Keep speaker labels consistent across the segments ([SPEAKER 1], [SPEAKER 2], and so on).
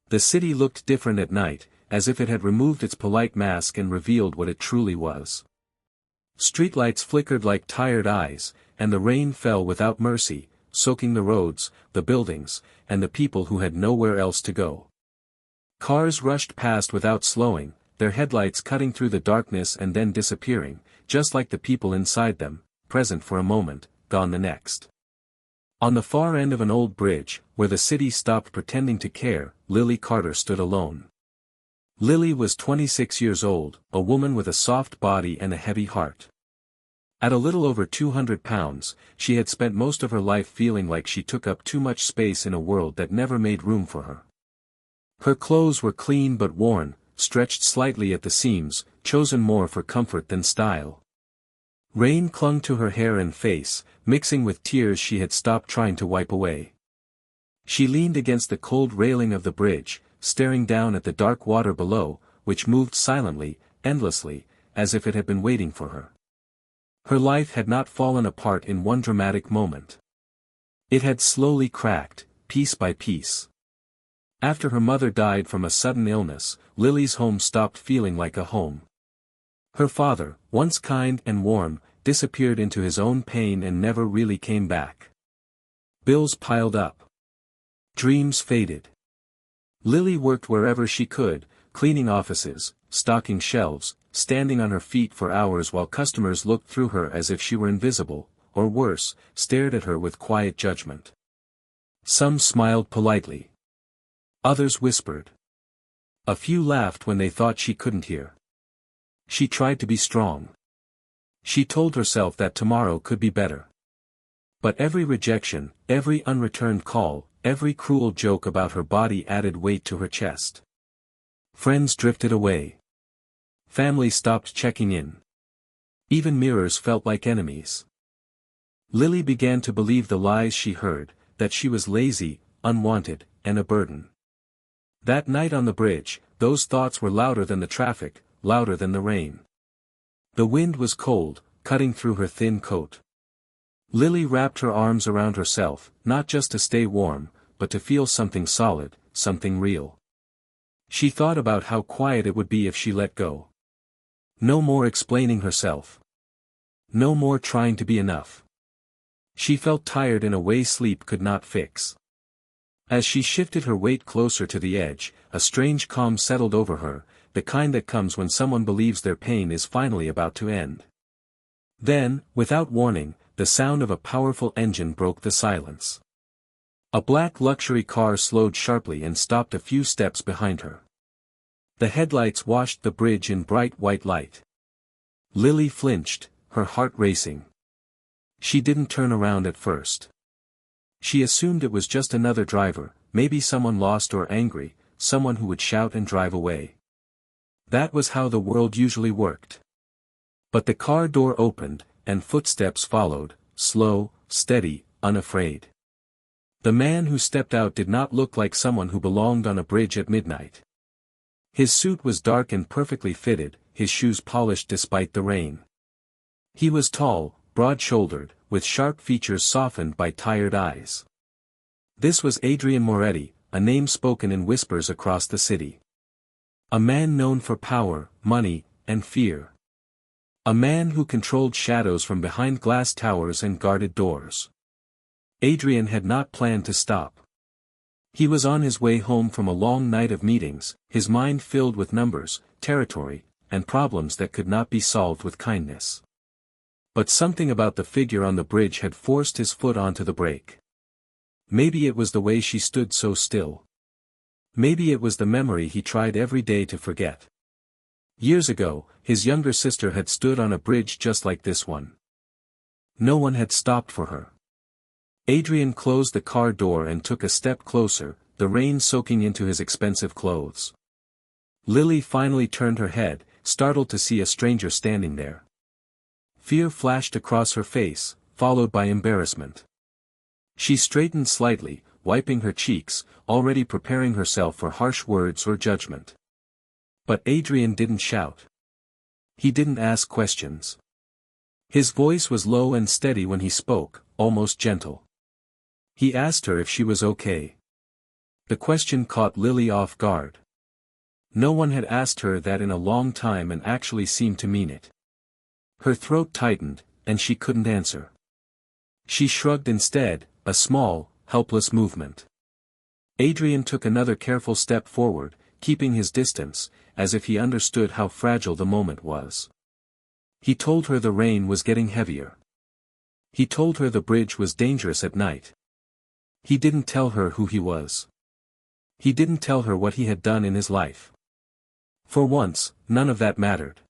[SPEAKER 1] The city looked different at night, as if it had removed its polite mask and revealed what it truly was. Streetlights flickered like tired eyes, and the rain fell without mercy, soaking the roads, the buildings, and the people who had nowhere else to go. Cars rushed past without slowing, their headlights cutting through the darkness and then disappearing, just like the people inside them, present for a moment, gone the next. On the far end of an old bridge, where the city stopped pretending to care, Lily Carter stood alone. Lily was 26 years old, a woman with a soft body and a heavy heart. At a little over 200 pounds, she had spent most of her life feeling like she took up too much space in a world that never made room for her. Her clothes were clean but worn, stretched slightly at the seams, chosen more for comfort than style. Rain clung to her hair and face, mixing with tears she had stopped trying to wipe away. She leaned against the cold railing of the bridge, staring down at the dark water below, which moved silently, endlessly, as if it had been waiting for her. Her life had not fallen apart in one dramatic moment. It had slowly cracked, piece by piece. After her mother died from a sudden illness, Lily's home stopped feeling like a home. Her father, once kind and warm, disappeared into his own pain and never really came back. Bills piled up. Dreams faded. Lily worked wherever she could, cleaning offices, stocking shelves, standing on her feet for hours while customers looked through her as if she were invisible, or worse, stared at her with quiet judgment. Some smiled politely. Others whispered. A few laughed when they thought she couldn't hear. She tried to be strong. She told herself that tomorrow could be better. But every rejection, every unreturned call, every cruel joke about her body added weight to her chest. Friends drifted away. Family stopped checking in. Even mirrors felt like enemies. Lily began to believe the lies she heard, that she was lazy, unwanted, and a burden. That night on the bridge, those thoughts were louder than the traffic, louder than the rain. The wind was cold, cutting through her thin coat. Lily wrapped her arms around herself, not just to stay warm, but to feel something solid, something real. She thought about how quiet it would be if she let go. No more explaining herself. No more trying to be enough. She felt tired in a way sleep could not fix. As she shifted her weight closer to the edge, a strange calm settled over her, the kind that comes when someone believes their pain is finally about to end. Then, without warning, the sound of a powerful engine broke the silence. A black luxury car slowed sharply and stopped a few steps behind her. The headlights washed the bridge in bright white light. Lily flinched, her heart racing. She didn't turn around at first. She assumed it was just another driver, maybe someone lost or angry, someone who would shout and drive away. That was how the world usually worked. But the car door opened, and footsteps followed, slow, steady, unafraid. The man who stepped out did not look like someone who belonged on a bridge at midnight. His suit was dark and perfectly fitted, his shoes polished despite the rain. He was tall, broad-shouldered, with sharp features softened by tired eyes. This was Adrian Moretti, a name spoken in whispers across the city. A man known for power, money, and fear. A man who controlled shadows from behind glass towers and guarded doors. Adrian had not planned to stop. He was on his way home from a long night of meetings, his mind filled with numbers, territory, and problems that could not be solved with kindness. But something about the figure on the bridge had forced his foot onto the brake. Maybe it was the way she stood so still. Maybe it was the memory he tried every day to forget. Years ago, his younger sister had stood on a bridge just like this one. No one had stopped for her. Adrian closed the car door and took a step closer, the rain soaking into his expensive clothes. Lily finally turned her head, startled to see a stranger standing there. Fear flashed across her face, followed by embarrassment. She straightened slightly, wiping her cheeks, already preparing herself for harsh words or judgment. But Adrian didn't shout. He didn't ask questions. His voice was low and steady when he spoke, almost gentle. He asked her if she was okay. The question caught Lily off guard. No one had asked her that in a long time and actually seemed to mean it. Her throat tightened, and she couldn't answer. She shrugged instead, a small, helpless movement. Adrian took another careful step forward, keeping his distance, as if he understood how fragile the moment was. He told her the rain was getting heavier. He told her the bridge was dangerous at night. He didn't tell her who he was. He didn't tell her what he had done in his life. For once, none of that mattered.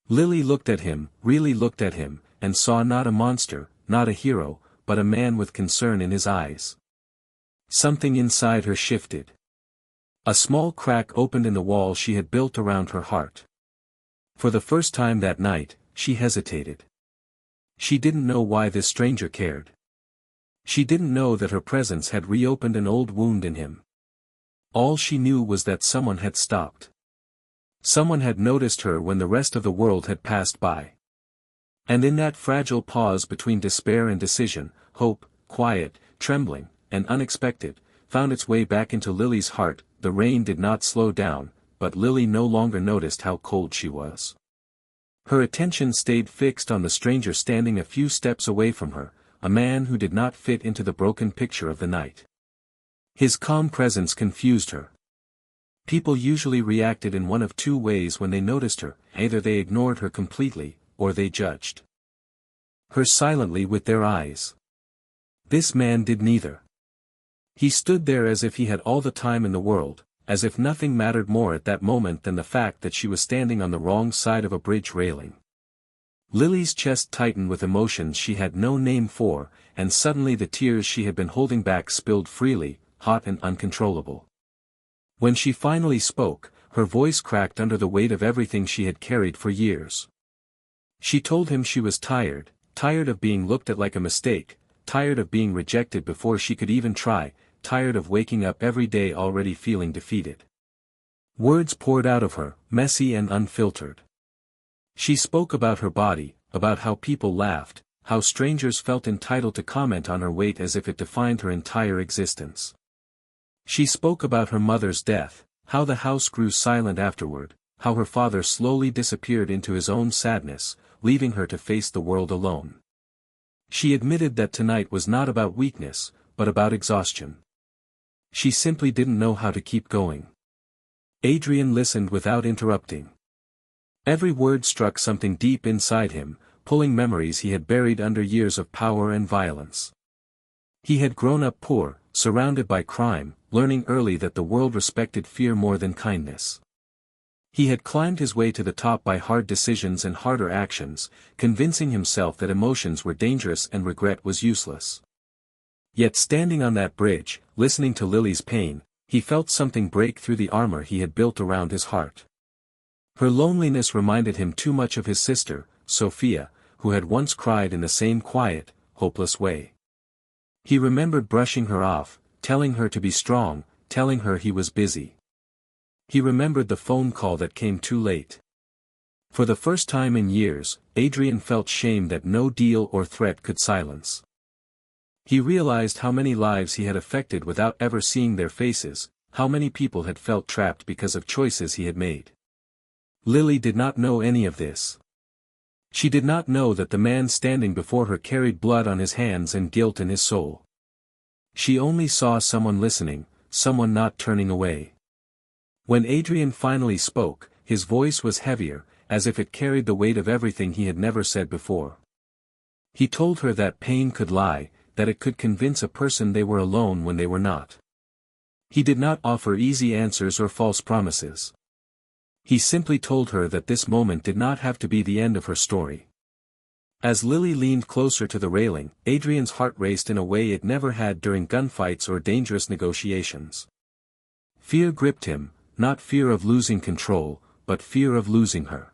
[SPEAKER 1] Lily looked at him, really looked at him, and saw not a monster, not a hero, but a man with concern in his eyes. Something inside her shifted. A small crack opened in the wall she had built around her heart. For the first time that night, she hesitated. She didn't know why this stranger cared. She didn't know that her presence had reopened an old wound in him. All she knew was that someone had stopped. Someone had noticed her when the rest of the world had passed by. And in that fragile pause between despair and decision, hope, quiet, trembling, and unexpected, found its way back into Lily's heart. The rain did not slow down, but Lily no longer noticed how cold she was. Her attention stayed fixed on the stranger standing a few steps away from her, a man who did not fit into the broken picture of the night. His calm presence confused her. People usually reacted in one of two ways when they noticed her: either they ignored her completely, or they judged her silently with their eyes. This man did neither. He stood there as if he had all the time in the world, as if nothing mattered more at that moment than the fact that she was standing on the wrong side of a bridge railing. Lily's chest tightened with emotions she had no name for, and suddenly the tears she had been holding back spilled freely, hot and uncontrollable. When she finally spoke, her voice cracked under the weight of everything she had carried for years. She told him she was tired, tired of being looked at like a mistake, tired of being rejected before she could even try, tired of waking up every day already feeling defeated. Words poured out of her, messy and unfiltered. She spoke about her body, about how people laughed, how strangers felt entitled to comment on her weight as if it defined her entire existence. She spoke about her mother's death, how the house grew silent afterward, how her father slowly disappeared into his own sadness, leaving her to face the world alone. She admitted that tonight was not about weakness, but about exhaustion. She simply didn't know how to keep going. Adrian listened without interrupting. Every word struck something deep inside him, pulling memories he had buried under years of power and violence. He had grown up poor, surrounded by crime, learning early that the world respected fear more than kindness. He had climbed his way to the top by hard decisions and harder actions, convincing himself that emotions were dangerous and regret was useless. Yet standing on that bridge, listening to Lily's pain, he felt something break through the armor he had built around his heart. Her loneliness reminded him too much of his sister, Sophia, who had once cried in the same quiet, hopeless way. He remembered brushing her off, telling her to be strong, telling her he was busy. He remembered the phone call that came too late. For the first time in years, Adrian felt shame that no deal or threat could silence. He realized how many lives he had affected without ever seeing their faces, how many people had felt trapped because of choices he had made. Lily did not know any of this. She did not know that the man standing before her carried blood on his hands and guilt in his soul. She only saw someone listening, someone not turning away. When Adrian finally spoke, his voice was heavier, as if it carried the weight of everything he had never said before. He told her that pain could lie, that it could convince a person they were alone when they were not. He did not offer easy answers or false promises. He simply told her that this moment did not have to be the end of her story. As Lily leaned closer to the railing, Adrian's heart raced in a way it never had during gunfights or dangerous negotiations. Fear gripped him, not fear of losing control, but fear of losing her.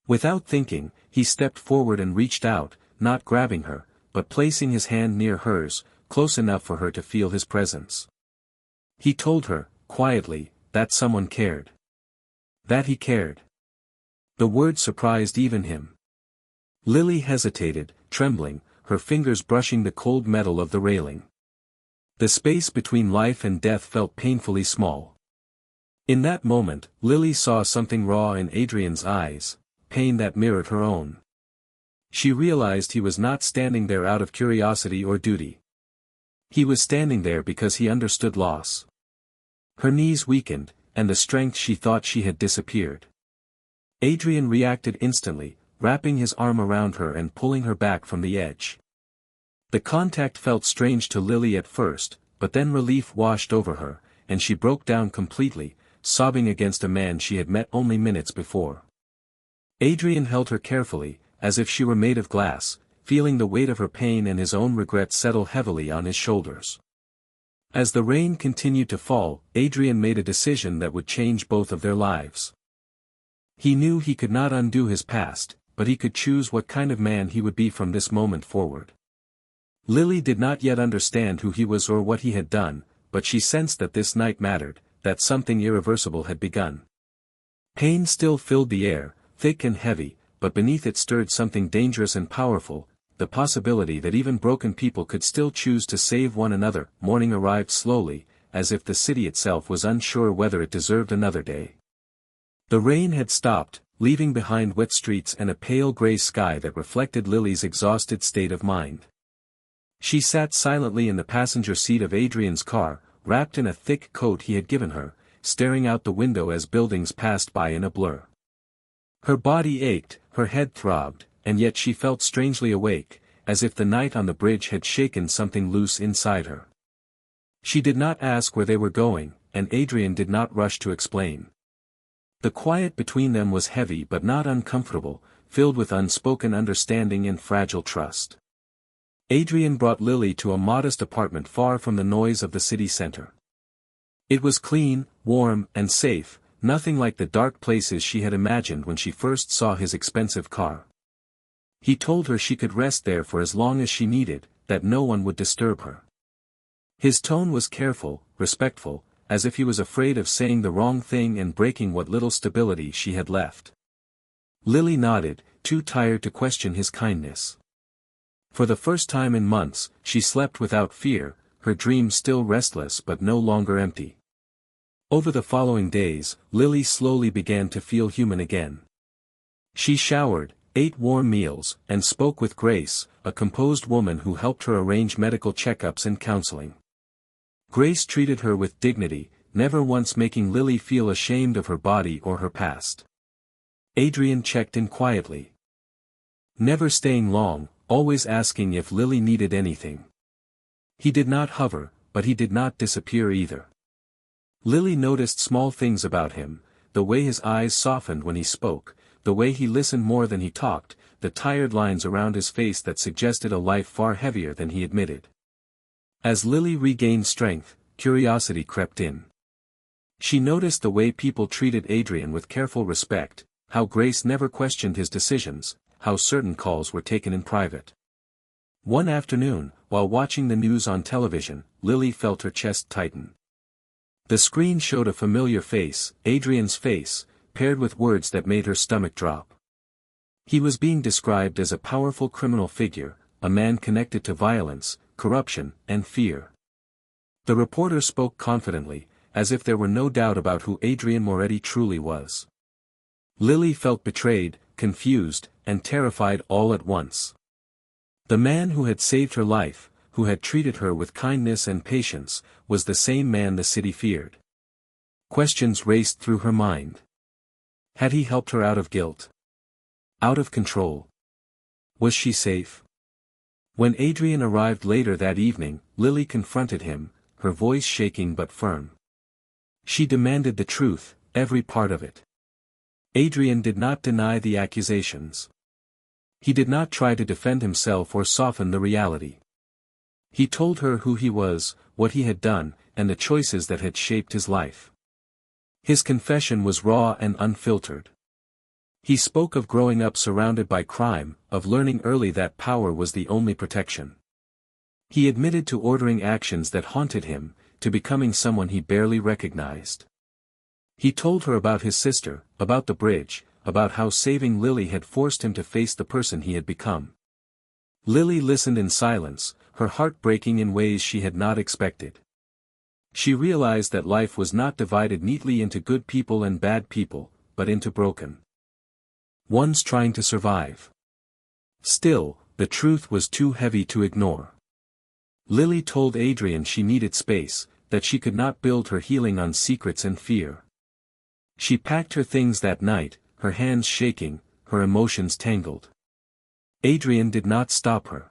[SPEAKER 1] Without thinking, he stepped forward and reached out, not grabbing her, but placing his hand near hers, close enough for her to feel his presence. He told her, quietly, that someone cared. That he cared. The word surprised even him. Lily hesitated, trembling, her fingers brushing the cold metal of the railing. The space between life and death felt painfully small. In that moment, Lily saw something raw in Adrian's eyes, pain that mirrored her own. She realized he was not standing there out of curiosity or duty. He was standing there because he understood loss. Her knees weakened, and the strength she thought she had disappeared. Adrian reacted instantly, wrapping his arm around her and pulling her back from the edge. The contact felt strange to Lily at first, but then relief washed over her, and she broke down completely, sobbing against a man she had met only minutes before. Adrian held her carefully, as if she were made of glass, feeling the weight of her pain and his own regret settle heavily on his shoulders. As the rain continued to fall, Adrian made a decision that would change both of their lives. He knew he could not undo his past, but he could choose what kind of man he would be from this moment forward. Lily did not yet understand who he was or what he had done, but she sensed that this night mattered, that something irreversible had begun. Pain still filled the air, thick and heavy, but beneath it stirred something dangerous and powerful, the possibility that even broken people could still choose to save one another. Morning arrived slowly, as if the city itself was unsure whether it deserved another day. The rain had stopped, leaving behind wet streets and a pale gray sky that reflected Lily's exhausted state of mind. She sat silently in the passenger seat of Adrian's car, wrapped in a thick coat he had given her, staring out the window as buildings passed by in a blur. Her body ached, her head throbbed, and yet she felt strangely awake, as if the night on the bridge had shaken something loose inside her. She did not ask where they were going, and Adrian did not rush to explain. The quiet between them was heavy but not uncomfortable, filled with unspoken understanding and fragile trust. Adrian brought Lily to a modest apartment far from the noise of the city center. It was clean, warm, and safe, nothing like the dark places she had imagined when she first saw his expensive car. He told her she could rest there for as long as she needed, that no one would disturb her. His tone was careful, respectful, as if he was afraid of saying the wrong thing and breaking what little stability she had left. Lily nodded, too tired to question his kindness. For the first time in months, she slept without fear, her dreams still restless but no longer empty. Over the following days, Lily slowly began to feel human again. She showered, ate warm meals, and spoke with Grace, a composed woman who helped her arrange medical checkups and counseling. Grace treated her with dignity, never once making Lily feel ashamed of her body or her past. Adrian checked in quietly. Never staying long, always asking if Lily needed anything. He did not hover, but he did not disappear either. Lily noticed small things about him, the way his eyes softened when he spoke, the way he listened more than he talked, the tired lines around his face that suggested a life far heavier than he admitted. As Lily regained strength, curiosity crept in. She noticed the way people treated Adrian with careful respect, how Grace never questioned his decisions, how certain calls were taken in private. One afternoon, while watching the news on television, Lily felt her chest tighten. The screen showed a familiar face, Adrian's face, paired with words that made her stomach drop. He was being described as a powerful criminal figure, a man connected to violence, corruption, and fear. The reporter spoke confidently, as if there were no doubt about who Adrian Moretti truly was. Lily felt betrayed, confused, and terrified all at once. The man who had saved her life, who had treated her with kindness and patience, was the same man the city feared. Questions raced through her mind. Had he helped her out of guilt? Out of control? Was she safe? When Adrian arrived later that evening, Lily confronted him, her voice shaking but firm. She demanded the truth, every part of it. Adrian did not deny the accusations. He did not try to defend himself or soften the reality. He told her who he was, what he had done, and the choices that had shaped his life. His confession was raw and unfiltered. He spoke of growing up surrounded by crime, of learning early that power was the only protection. He admitted to ordering actions that haunted him, to becoming someone he barely recognized. He told her about his sister, about the bridge, about how saving Lily had forced him to face the person he had become. Lily listened in silence, her heart breaking in ways she had not expected. She realized that life was not divided neatly into good people and bad people, but into broken ones trying to survive. Still, the truth was too heavy to ignore. Lily told Adrian she needed space, that she could not build her healing on secrets and fear. She packed her things that night, her hands shaking, her emotions tangled. Adrian did not stop her.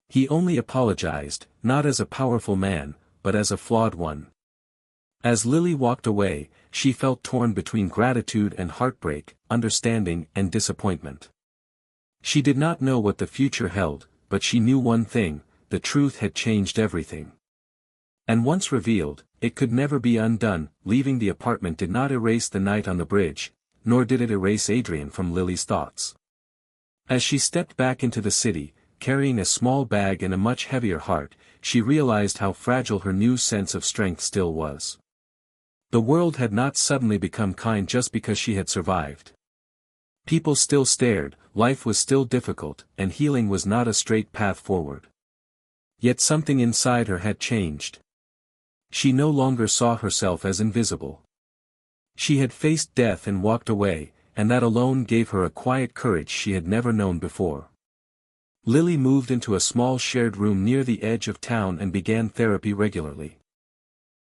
[SPEAKER 1] He only apologized, not as a powerful man, but as a flawed one. As Lily walked away, she felt torn between gratitude and heartbreak, understanding and disappointment. She did not know what the future held, but she knew one thing: the truth had changed everything. And once revealed, it could never be undone. Leaving the apartment did not erase the night on the bridge, nor did it erase Adrian from Lily's thoughts. As she stepped back into the city, carrying a small bag and a much heavier heart, she realized how fragile her new sense of strength still was. The world had not suddenly become kind just because she had survived. People still stared, life was still difficult, and healing was not a straight path forward. Yet something inside her had changed. She no longer saw herself as invisible. She had faced death and walked away, and that alone gave her a quiet courage she had never known before. Lily moved into a small shared room near the edge of town and began therapy regularly.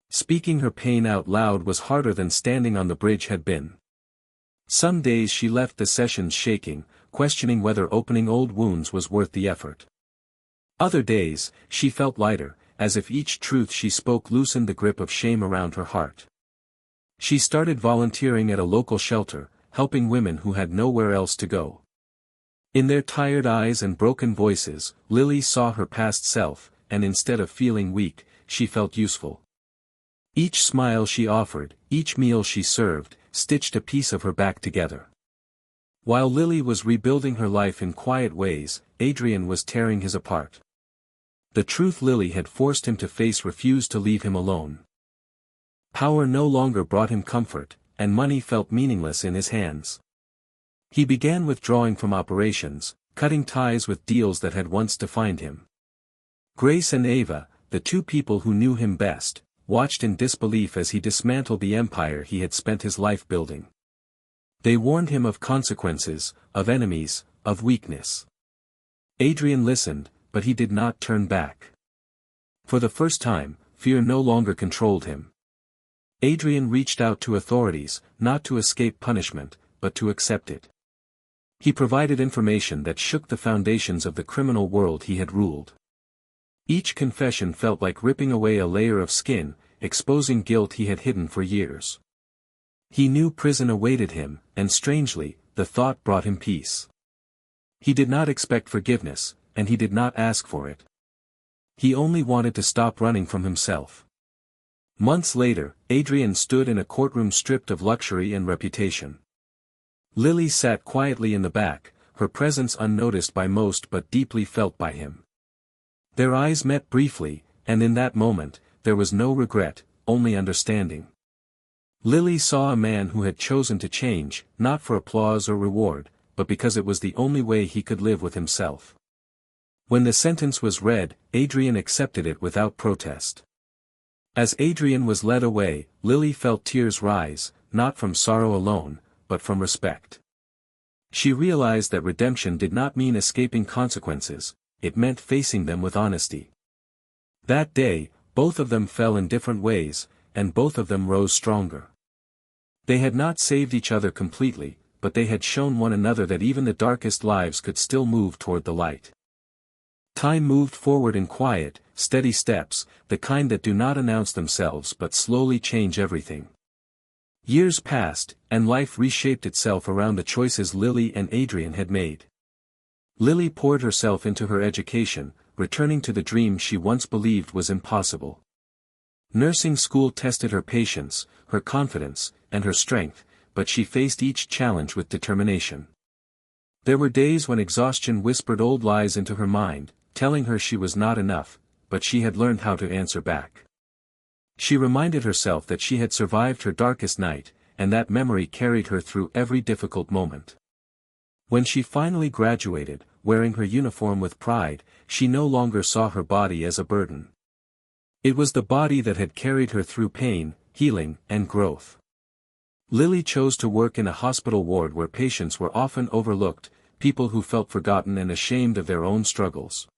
[SPEAKER 1] Speaking her pain out loud was harder than standing on the bridge had been. Some days she left the sessions shaking, questioning whether opening old wounds was worth the effort. Other days, she felt lighter, as if each truth she spoke loosened the grip of shame around her heart. She started volunteering at a local shelter, helping women who had nowhere else to go. In their tired eyes and broken voices, Lily saw her past self, and instead of feeling weak, she felt useful. Each smile she offered, each meal she served, stitched a piece of her back together. While Lily was rebuilding her life in quiet ways, Adrian was tearing his apart. The truth Lily had forced him to face refused to leave him alone. Power no longer brought him comfort, and money felt meaningless in his hands. He began withdrawing from operations, cutting ties with deals that had once defined him. Grace and Ava, the two people who knew him best, watched in disbelief as he dismantled the empire he had spent his life building. They warned him of consequences, of enemies, of weakness. Adrian listened, but he did not turn back. For the first time, fear no longer controlled him. Adrian reached out to authorities, not to escape punishment, but to accept it. He provided information that shook the foundations of the criminal world he had ruled. Each confession felt like ripping away a layer of skin, exposing guilt he had hidden for years. He knew prison awaited him, and strangely, the thought brought him peace. He did not expect forgiveness, and he did not ask for it. He only wanted to stop running from himself. Months later, Adrian stood in a courtroom stripped of luxury and reputation. Lily sat quietly in the back, her presence unnoticed by most but deeply felt by him. Their eyes met briefly, and in that moment, there was no regret, only understanding. Lily saw a man who had chosen to change, not for applause or reward, but because it was the only way he could live with himself. When the sentence was read, Adrian accepted it without protest. As Adrian was led away, Lily felt tears rise, not from sorrow alone, but from respect. She realized that redemption did not mean escaping consequences, it meant facing them with honesty. That day, both of them fell in different ways, and both of them rose stronger. They had not saved each other completely, but they had shown one another that even the darkest lives could still move toward the light. Time moved forward in quiet, steady steps, the kind that do not announce themselves but slowly change everything. Years passed, and life reshaped itself around the choices Lily and Adrian had made. Lily poured herself into her education, returning to the dream she once believed was impossible. Nursing school tested her patience, her confidence, and her strength, but she faced each challenge with determination. There were days when exhaustion whispered old lies into her mind, telling her she was not enough, but she had learned how to answer back. She reminded herself that she had survived her darkest night, and that memory carried her through every difficult moment. When she finally graduated, wearing her uniform with pride, she no longer saw her body as a burden. It was the body that had carried her through pain, healing, and growth. Lily chose to work in a hospital ward where patients were often overlooked, people who felt forgotten and ashamed of their own struggles.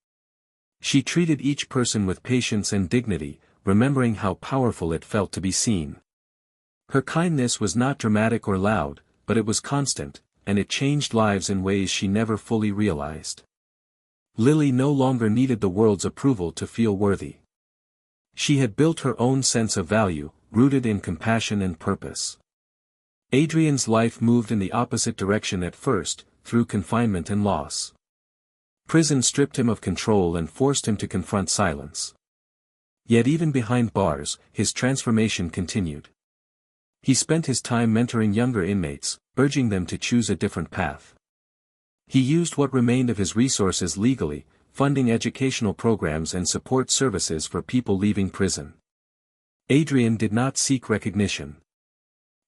[SPEAKER 1] She treated each person with patience and dignity, remembering how powerful it felt to be seen. Her kindness was not dramatic or loud, but it was constant, and it changed lives in ways she never fully realized. Lily no longer needed the world's approval to feel worthy. She had built her own sense of value, rooted in compassion and purpose. Adrian's life moved in the opposite direction at first, through confinement and loss. Prison stripped him of control and forced him to confront silence. Yet even behind bars, his transformation continued. He spent his time mentoring younger inmates, urging them to choose a different path. He used what remained of his resources legally, funding educational programs and support services for people leaving prison. Adrian did not seek recognition.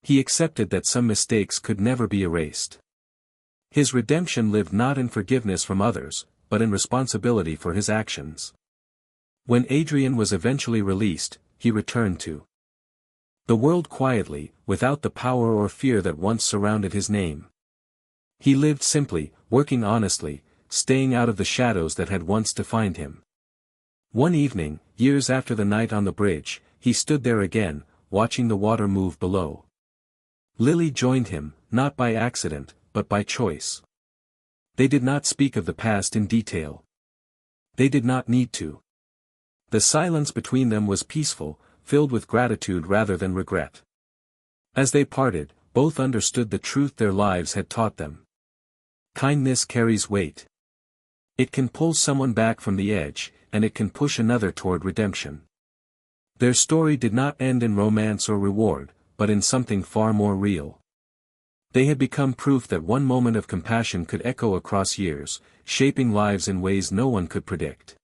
[SPEAKER 1] He accepted that some mistakes could never be erased. His redemption lived not in forgiveness from others, but in responsibility for his actions. When Adrian was eventually released, he returned to the world quietly, without the power or fear that once surrounded his name. He lived simply, working honestly, staying out of the shadows that had once defined him. One evening, years after the night on the bridge, he stood there again, watching the water move below. Lily joined him, not by accident, but by choice. They did not speak of the past in detail. They did not need to. The silence between them was peaceful, filled with gratitude rather than regret. As they parted, both understood the truth their lives had taught them. Kindness carries weight. It can pull someone back from the edge, and it can push another toward redemption. Their story did not end in romance or reward, but in something far more real. They had become proof that one moment of compassion could echo across years, shaping lives in ways no one could predict.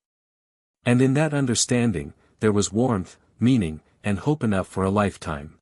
[SPEAKER 1] And in that understanding, there was warmth, meaning, and hope enough for a lifetime.